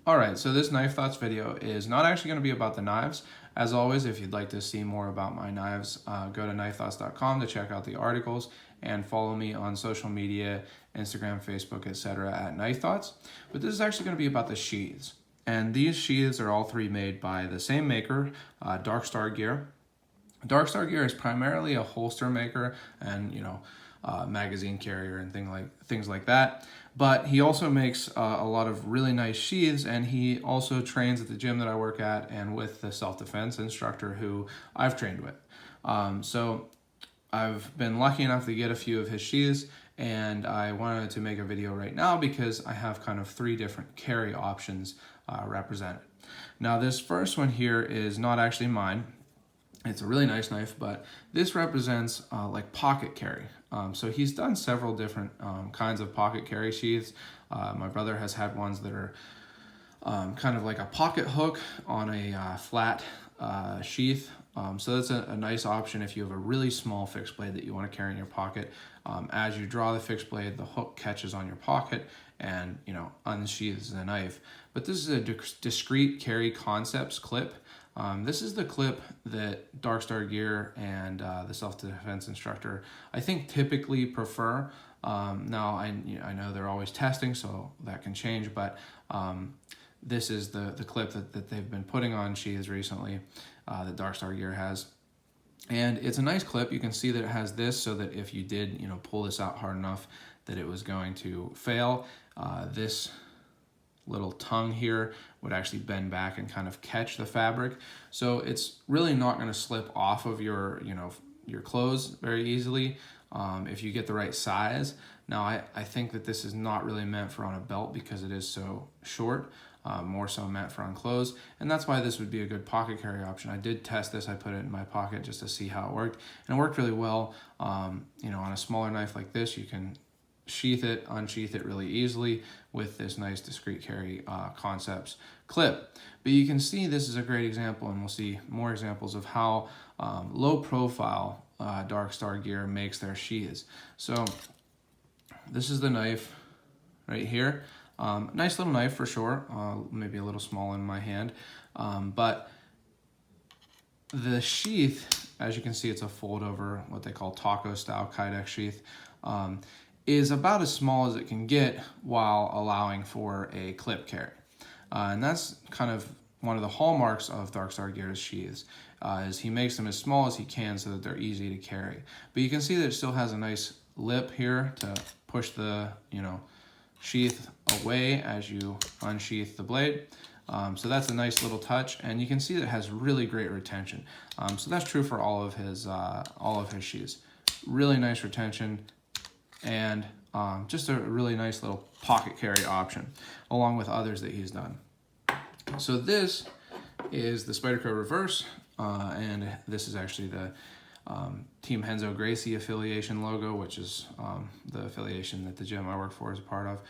Alright, so this Knife Thoughts video is not actually going to be about the knives. As always, if you'd like to see more about my knives, go to knifethoughts.com to check out the articles and follow me on social media, Instagram, Facebook, etc. at Knife Thoughts. But this is actually going to be about the sheaths. And these sheaths are all three made by the same maker, DarkStar Gear. DarkStar Gear is primarily a holster maker and, magazine carrier and things like that. But he also makes a lot of really nice sheaths, and he also trains at the gym that I work at and with the self-defense instructor who I've trained with. So I've been lucky enough to get a few of his sheaths, and I wanted to make a video right now because I have kind of three different carry options represented. Now this first one here is not actually mine. It's a really nice knife, but this represents like pocket carry. So he's done several different kinds of pocket carry sheaths. My brother has had ones that are kind of like a pocket hook on a flat sheath. So that's a nice option if you have a really small fixed blade that you want to carry in your pocket. As you draw the fixed blade, the hook catches on your pocket and unsheathes the knife. But this is a discrete carry concepts clip. This is the clip that DarkStar Gear and the self-defense instructor, I think, typically prefer. Now, I know they're always testing, so that can change, but this is the clip that they've been putting on sheaths recently that DarkStar Gear has. And it's a nice clip. You can see that it has this so that if you did, pull this out hard enough that it was going to fail, this little tongue here would actually bend back and kind of catch the fabric. So it's really not going to slip off of your clothes very easily if you get the right size. Now I think that this is not really meant for on a belt because it is so short, more so meant for on clothes, and that's why this would be a good pocket carry option. I did test this. I put it in my pocket just to see how it worked, and it worked really well. On a smaller knife like this, you can sheath it, unsheath it really easily with this nice discrete carry concepts clip. But you can see this is a great example, and we'll see more examples of how low profile DarkStar Gear makes their sheaths. So this is the knife right here. Nice little knife for sure, maybe a little small in my hand, but the sheath, as you can see, it's a fold over, what they call taco style Kydex sheath, is about as small as it can get while allowing for a clip carry. And that's kind of one of the hallmarks of DarkStar Gear's sheaths, is he makes them as small as he can so that they're easy to carry. But you can see that it still has a nice lip here to push the sheath away as you unsheath the blade. So that's a nice little touch, and you can see that it has really great retention. So that's true for all of his sheaths. Really nice retention, and just a really nice little pocket carry option, along with others that he's done. So this is the Spyderco Reverse, and this is actually the Team Henzo Gracie affiliation logo, which is the affiliation that the gym I work for is a part of,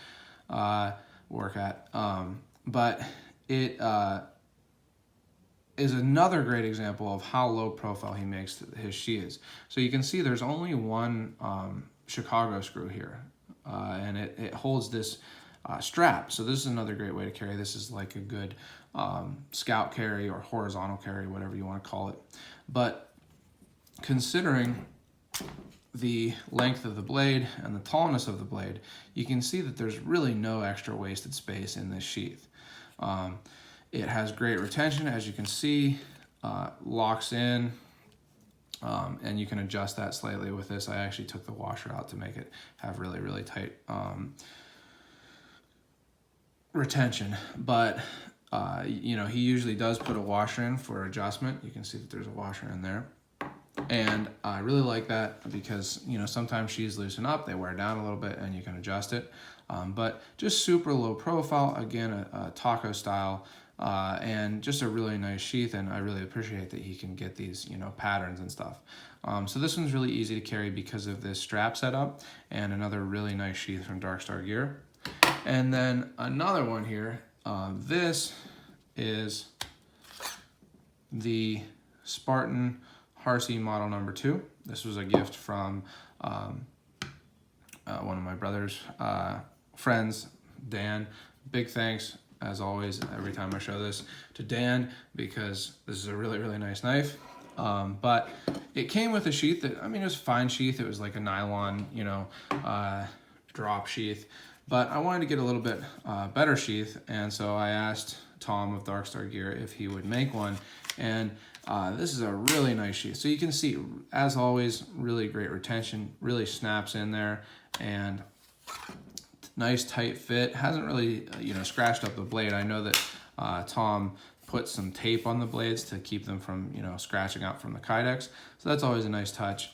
but it is another great example of how low profile he makes his sheaths. So you can see there's only one Chicago screw here, and it holds this strap. So this is another great way to carry. This is like a good scout carry or horizontal carry, whatever you want to call it. But considering the length of the blade and the tallness of the blade, you can see that there's really no extra wasted space in this sheath. It has great retention, as you can see, locks in, and you can adjust that slightly with this. I actually took the washer out to make it have really, really tight retention. But, he usually does put a washer in for adjustment. You can see that there's a washer in there. And I really like that because, sometimes sheaths loosen up, they wear down a little bit, and you can adjust it. But just super low profile, again, a taco style, and just a really nice sheath, and I really appreciate that he can get these, patterns and stuff. So this one's really easy to carry because of this strap setup, and another really nice sheath from DarkStar Gear. And then another one here, this is the Spartan RC model number 2. This was a gift from one of my brother's friends, Dan. Big thanks as always, every time I show this to Dan, because this is a really, really nice knife. But it came with a sheath that, I mean, it was a fine sheath. It was like a nylon, you know, drop sheath. But I wanted to get a little bit better sheath, and so I asked Tom of DarkStar Gear if he would make one. And this is a really nice sheath. So you can see, as always, really great retention, really snaps in there, and nice tight fit. Hasn't really, you know, scratched up the blade. I know that Tom put some tape on the blades to keep them from, you know, scratching out from the Kydex. So that's always a nice touch.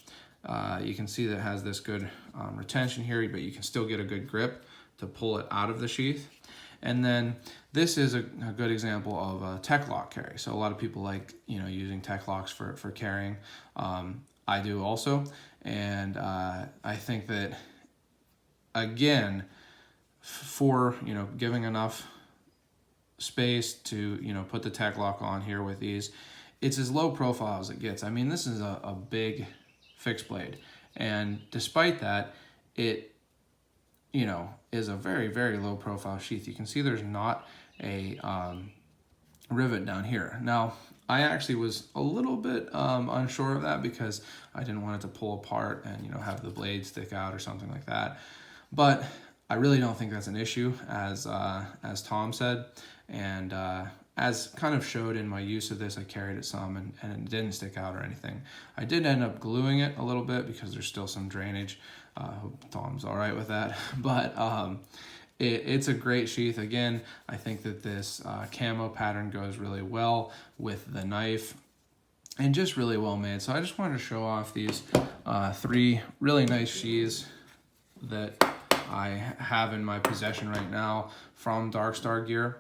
You can see that it has this good retention here, but you can still get a good grip to pull it out of the sheath. And then this is a good example of a tech lock carry. So a lot of people like, you know, using tech locks for carrying. I do also. And I think that, again, for, you know, giving enough space to, you know, put the tech lock on here with these, it's as low profile as it gets. I mean, this is a big fixed blade, and despite that, it, you know, is a very, very low profile sheath. You can see there's not a rivet down here. Now, I actually was a little bit unsure of that because I didn't want it to pull apart and, you know, have the blade stick out or something like that. But I really don't think that's an issue, as Tom said, and as kind of showed in my use of this. I carried it some, and it didn't stick out or anything. I did end up gluing it a little bit because there's still some drainage. Hope Tom's all right with that. But it's a great sheath. Again, I think that this camo pattern goes really well with the knife, and just really well made. So I just wanted to show off these 3 really nice sheaths that I have in my possession right now from DarkStar Gear.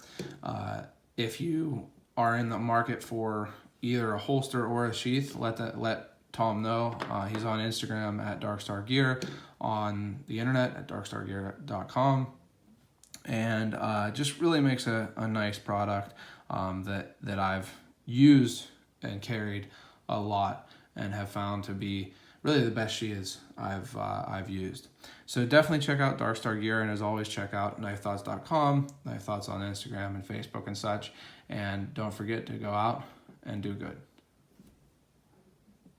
If you are in the market for either a holster or a sheath, let Tom know. He's on Instagram at DarkStar Gear, on the internet at darkstargear.com, and just really makes a nice product that I've used and carried a lot, and have found to be really the best sheaths I've used. So definitely check out DarkStar Gear, and as always, check out knifethoughts.com, Knife Thoughts on Instagram and Facebook and such. And don't forget to go out and do good.